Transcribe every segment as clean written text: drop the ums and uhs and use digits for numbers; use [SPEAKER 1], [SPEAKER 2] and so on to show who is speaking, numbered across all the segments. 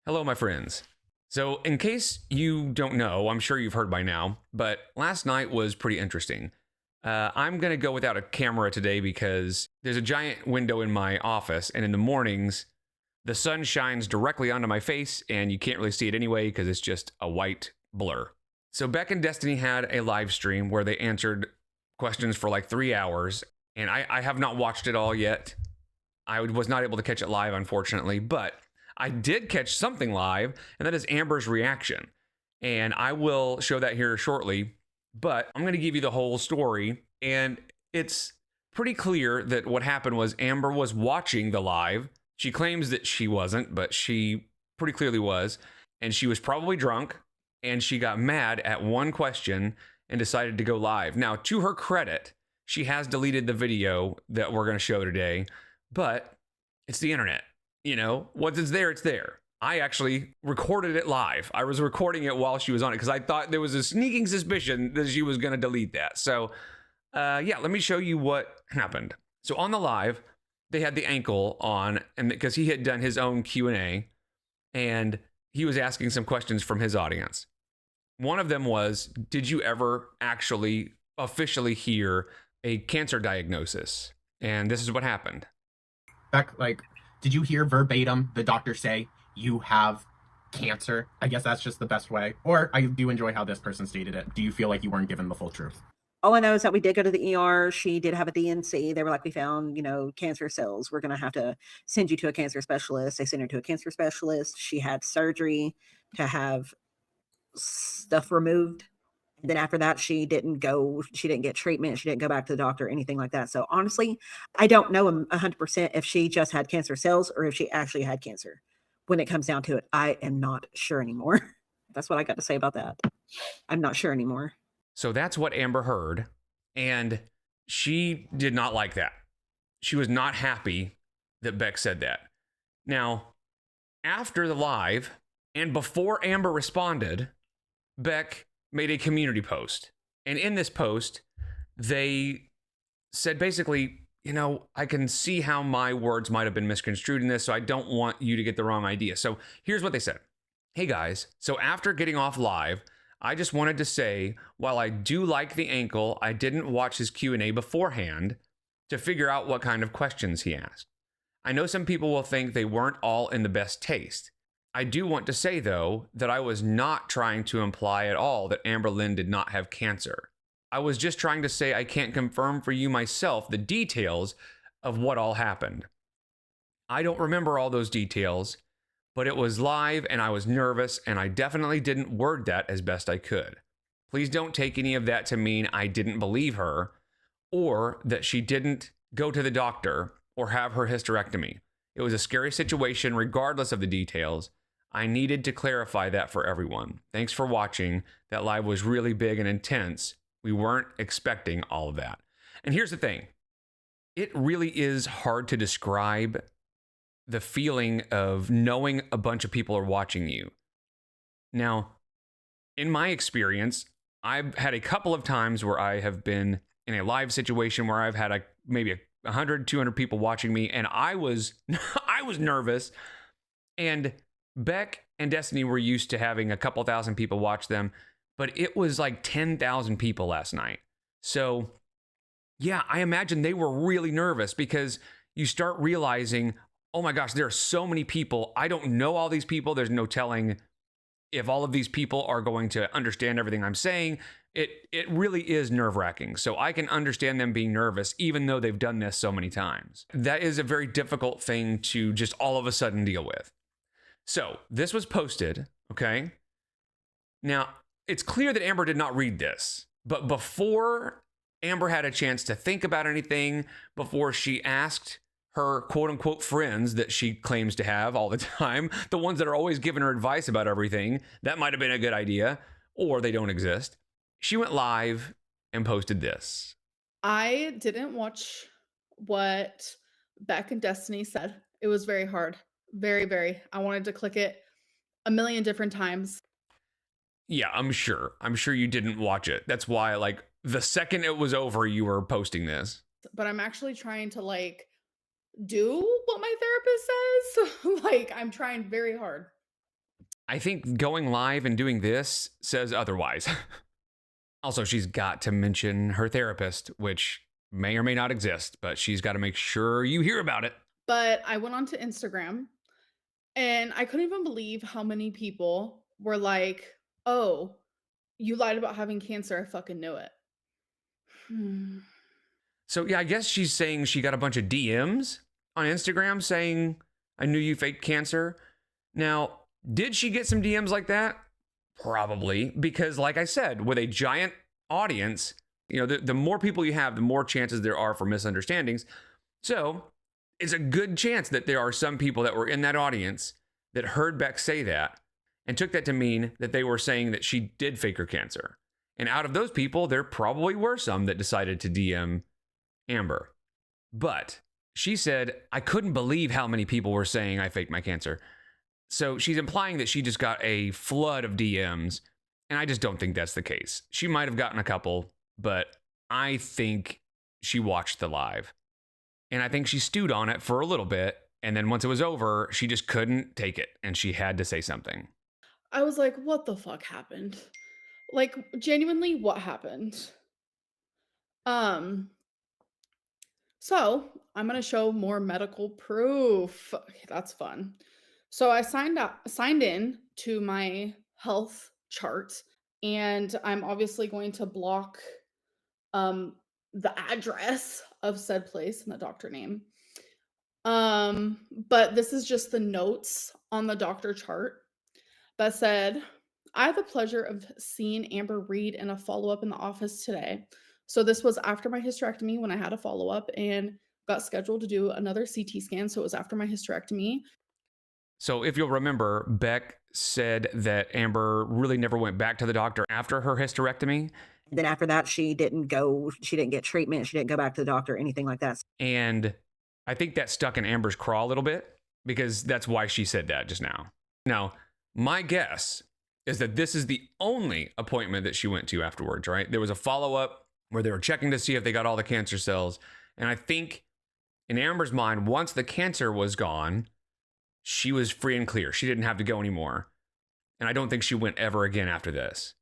[SPEAKER 1] Hello, my friends. So, in case you don't know, I'm sure you've heard by now, but last night was pretty interesting. I'm going to go without a camera today because there's a giant window in my office, and in the mornings, the sun shines directly onto my face, and you can't really see it anyway because it's just a white blur. So, Beck and Destiny had a live stream where they answered questions for like 3 hours, and I have not watched it all yet. I was not able to catch it live, unfortunately, but I did catch something live, and that is Amber's reaction. And I will show that here shortly, but I'm going to give you the whole story. And it's pretty clear that what happened was Amber was watching the live. She claims that she wasn't, but she pretty clearly was. And she was probably drunk, and she got mad at one question and decided to go live. Now, to her credit, she has deleted the video that we're going to show today, but it's the internet. You know, once it's there, it's there. I actually recorded it live. I was recording it while she was on it because I thought there was a sneaking suspicion that she was going to delete that. So, yeah, let me show you what happened. So on the live, they had the ankle on, and because he had done his own Q&A, and he was asking some questions from his audience. One of them was, did you ever actually officially hear a cancer diagnosis? And this is what happened.
[SPEAKER 2] Beck, did you hear verbatim the doctor say you have cancer? I guess that's just the best way. Or I do enjoy how this person stated it. Do you feel like you weren't given the full truth?
[SPEAKER 3] All I know is that we did go to the ER. She did have a DNC. They were like, we found, cancer cells. We're going to have to send you to a cancer specialist. They sent her to a cancer specialist. She had surgery to have stuff removed. Then after that, she didn't get treatment. She didn't go back to the doctor or anything like that. So honestly, I don't know 100% if she just had cancer cells or if she actually had cancer. When it comes down to it, I am not sure anymore. That's what I got to say about that. I'm not sure anymore.
[SPEAKER 1] So that's what Amber heard, and she did not like that. She was not happy that Beck said that. Now, after the live, and before Amber responded, Beck made a community post. And in this post, they said basically, I can see how my words might have been misconstrued in this, so I don't want you to get the wrong idea. So here's what they said. Hey guys, so after getting off live, I just wanted to say, while I do like the ankle, I didn't watch his Q&A beforehand to figure out what kind of questions he asked. I know some people will think they weren't all in the best taste. I do want to say, though, that I was not trying to imply at all that amberlynn did not have cancer. I was just trying to say I can't confirm for you myself the details of what all happened. I don't remember all those details, but it was live and I was nervous and I definitely didn't word that as best I could. Please don't take any of that to mean I didn't believe her or that she didn't go to the doctor or have her hysterectomy. It was a scary situation regardless of the details. I needed to clarify that for everyone. Thanks for watching. That live was really big and intense. We weren't expecting all of that. And here's the thing. It really is hard to describe the feeling of knowing a bunch of people are watching you. Now, in my experience, I've had a couple of times where I have been in a live situation where I've had maybe 100, 200 people watching me, and I was nervous. And Beck and Destiny were used to having a couple thousand people watch them, but it was like 10,000 people last night. So, yeah, I imagine they were really nervous because you start realizing, oh my gosh, there are so many people. I don't know all these people. There's no telling if all of these people are going to understand everything I'm saying. It really is nerve-wracking. So I can understand them being nervous, even though they've done this so many times. That is a very difficult thing to just all of a sudden deal with. So this was posted, okay? Now, it's clear that Amber did not read this, but before Amber had a chance to think about anything, before she asked her quote-unquote friends that she claims to have all the time, the ones that are always giving her advice about everything, that might have been a good idea, or they don't exist. She went live and posted this.
[SPEAKER 4] I didn't watch what Beck and Destiny said. It was very hard. Very, very. I wanted to click it a million different times.
[SPEAKER 1] Yeah, I'm sure. I'm sure you didn't watch it. That's why, the second it was over, you were posting this.
[SPEAKER 4] But I'm actually trying to, do what my therapist says. I'm trying very hard.
[SPEAKER 1] I think going live and doing this says otherwise. Also, she's got to mention her therapist, which may or may not exist, but she's got to make sure you hear about it.
[SPEAKER 4] But I went onto Instagram and I couldn't even believe how many people were like, "Oh, you lied about having cancer. I fucking knew it." Hmm.
[SPEAKER 1] So, yeah, I guess she's saying she got a bunch of DMs on Instagram saying, I knew you faked cancer. Now, did she get some DMs like that? Probably, because like I said, with a giant audience, the more people you have, the more chances there are for misunderstandings. So it's a good chance that there are some people that were in that audience that heard Beck say that and took that to mean that they were saying that she did fake her cancer. And out of those people, there probably were some that decided to DM Amber. But she said, I couldn't believe how many people were saying I faked my cancer. So she's implying that she just got a flood of DMs, and I just don't think that's the case. She might have gotten a couple, but I think she watched the live. And I think she stewed on it for a little bit, and then once it was over, she just couldn't take it, and she had to say something.
[SPEAKER 4] I was like, "What the fuck happened?" Like, genuinely, what happened? Um, so I'm gonna show more medical proof. Okay, that's fun. So I signed in to my health chart, and I'm obviously going to block um the address of said place and the doctor name. But this is just the notes on the doctor chart that said, I have the pleasure of seeing Amber Reed in a follow up in the office today. So this was after my hysterectomy when I had a follow up and got scheduled to do another CT scan. So it was after my hysterectomy.
[SPEAKER 1] So if you'll remember, Beck said that Amber really never went back to the doctor after her hysterectomy.
[SPEAKER 3] Then after that, she didn't get treatment. She didn't go back to the doctor, anything like that.
[SPEAKER 1] And I think that stuck in Amber's craw a little bit because that's why she said that just now. Now, my guess is that this is the only appointment that she went to afterwards, right? There was a follow-up where they were checking to see if they got all the cancer cells. And I think in Amber's mind, once the cancer was gone, she was free and clear. She didn't have to go anymore. And I don't think she went ever again after this.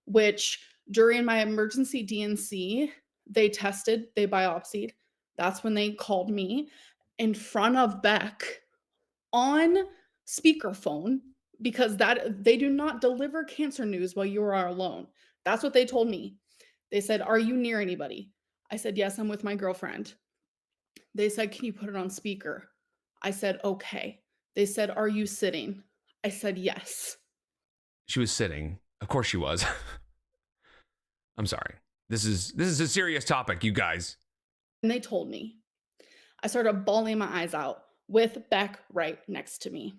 [SPEAKER 4] Which during my emergency DNC, they biopsied. That's when they called me in front of Beck on speakerphone because that they do not deliver cancer news while you are alone. That's what they told me. They said, "Are you near anybody?" I said, "Yes, I'm with my girlfriend." They said, "Can you put it on speaker?" I said, "Okay." They said, "Are you sitting?" I said, "Yes."
[SPEAKER 1] She was sitting. Of course she was. I'm sorry. This is a serious topic, you guys.
[SPEAKER 4] And they told me. I started bawling my eyes out with Beck right next to me.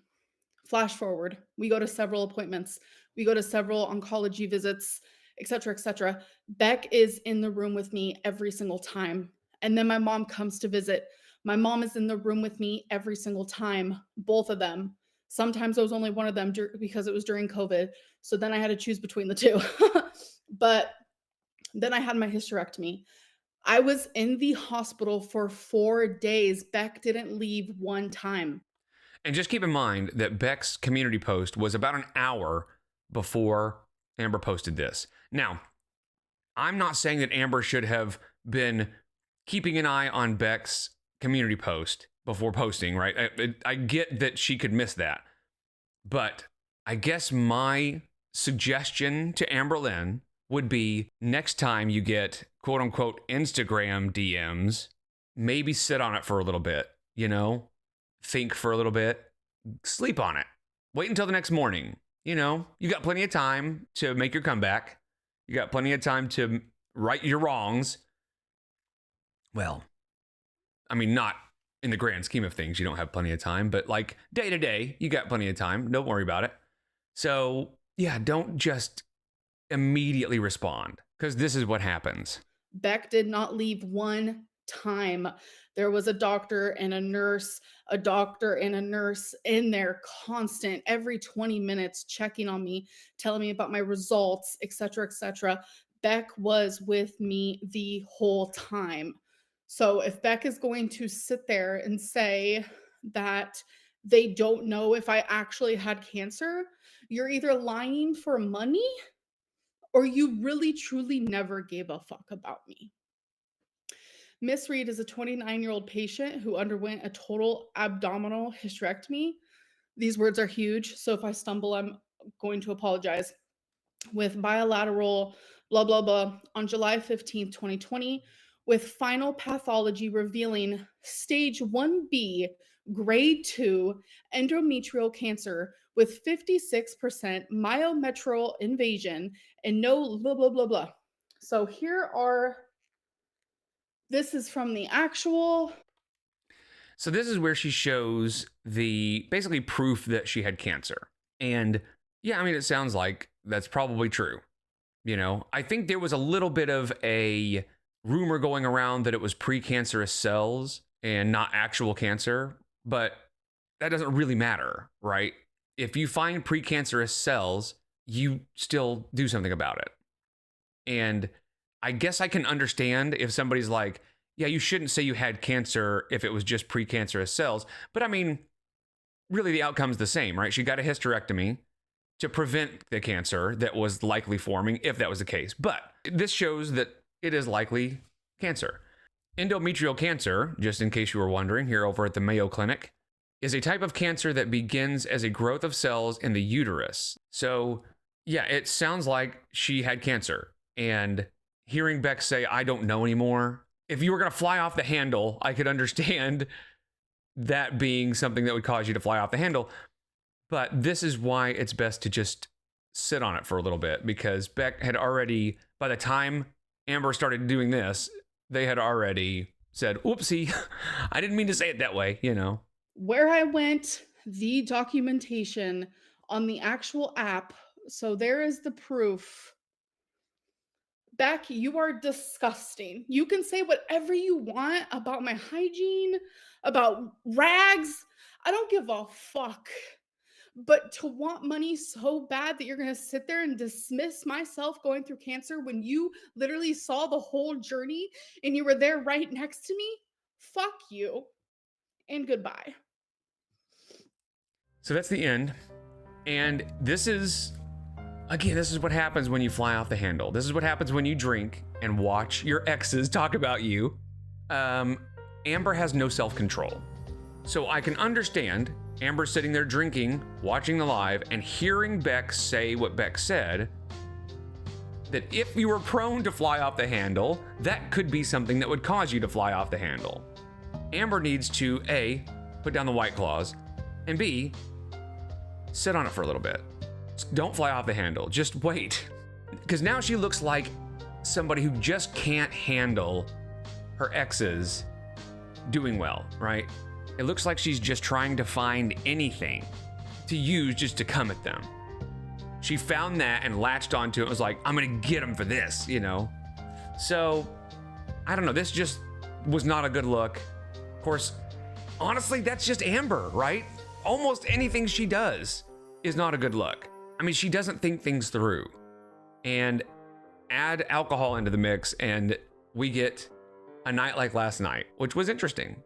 [SPEAKER 4] Flash forward, we go to several appointments. We go to several oncology visits, etc., etc. Beck is in the room with me every single time. And then my mom comes to visit. My mom is in the room with me every single time, both of them. Sometimes there was only one of them because it was during COVID. So then I had to choose between the two. But then I had my hysterectomy. I was in the hospital for 4 days. Beck didn't leave one time.
[SPEAKER 1] And just keep in mind that Beck's community post was about an hour before Amber posted this. Now, I'm not saying that Amber should have been keeping an eye on Beck's community post before posting, right? I get that she could miss that. But I guess my suggestion to amberlynn would be next time you get quote unquote Instagram DMs, maybe sit on it for a little bit, think for a little bit, sleep on it, wait until the next morning. You got plenty of time to make your comeback. You got plenty of time to right your wrongs. Well, I mean, not in the grand scheme of things, you don't have plenty of time, but like day to day, you got plenty of time. Don't worry about it. So yeah, don't just immediately respond because this is what happens.
[SPEAKER 4] Beck did not leave one time. There was a doctor and a nurse in there constant every 20 minutes checking on me, telling me about my results, etc., etc. Beck was with me the whole time. So if Beck is going to sit there and say that they don't know if I actually had cancer, you're either lying for money or you really truly never gave a fuck about me. Miss Reed is a 29-year-old patient who underwent a total abdominal hysterectomy. These words are huge, so if I stumble, I'm going to apologize. With bilateral blah, blah, blah on July 15th, 2020, with final pathology revealing stage 1B, grade 2 endometrial cancer with 56% myometrial invasion and no blah, blah, blah, blah. So this is from the actual.
[SPEAKER 1] So this is where she shows the basically proof that she had cancer. And yeah, I mean, it sounds like that's probably true. You know, I think there was a little bit of a rumor going around that it was precancerous cells and not actual cancer, but that doesn't really matter, right? If you find precancerous cells, you still do something about it. And I guess I can understand if somebody's like, yeah, you shouldn't say you had cancer if it was just precancerous cells. But I mean, really the outcome's the same, right? She got a hysterectomy to prevent the cancer that was likely forming if that was the case. But this shows that it is likely cancer. Endometrial cancer, just in case you were wondering, here over at the Mayo Clinic, is a type of cancer that begins as a growth of cells in the uterus. So yeah, it sounds like she had cancer. And hearing Beck say, I don't know anymore, if you were going to fly off the handle, I could understand that being something that would cause you to fly off the handle. But this is why it's best to just sit on it for a little bit, because Beck had already, by the time Amber started doing this, they had already said, oopsie, I didn't mean to say it that way, you know.
[SPEAKER 4] Where I went, the documentation on the actual app. So there is the proof. Beck, you are disgusting. You can say whatever you want about my hygiene, about rags. I don't give a fuck. But to want money so bad that you're going to sit there and dismiss myself going through cancer when you literally saw the whole journey and you were there right next to me, fuck you and goodbye.
[SPEAKER 1] So that's the end. And this is what happens when you fly off the handle. This is what happens when you drink and watch your exes talk about you. Amber has no self-control. So I can understand Amber sitting there drinking, watching the live, and hearing Beck say what Beck said, that if you were prone to fly off the handle, that could be something that would cause you to fly off the handle. Amber needs to A, put down the White Claws, and B, sit on it for a little bit. Don't fly off the handle, just wait. Because now she looks like somebody who just can't handle her exes doing well, right? It looks like she's just trying to find anything to use just to come at them. She found that and latched onto it and was like, I'm gonna get them for this, you know? So, I don't know, this just was not a good look. Of course, honestly, that's just Amber, right? Almost anything she does is not a good look. I mean, she doesn't think things through. And add alcohol into the mix and we get a night like last night, which was interesting.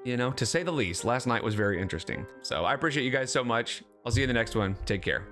[SPEAKER 1] You know, to say the least, last night was very interesting. So I appreciate you guys so much. I'll see you in the next one. Take care.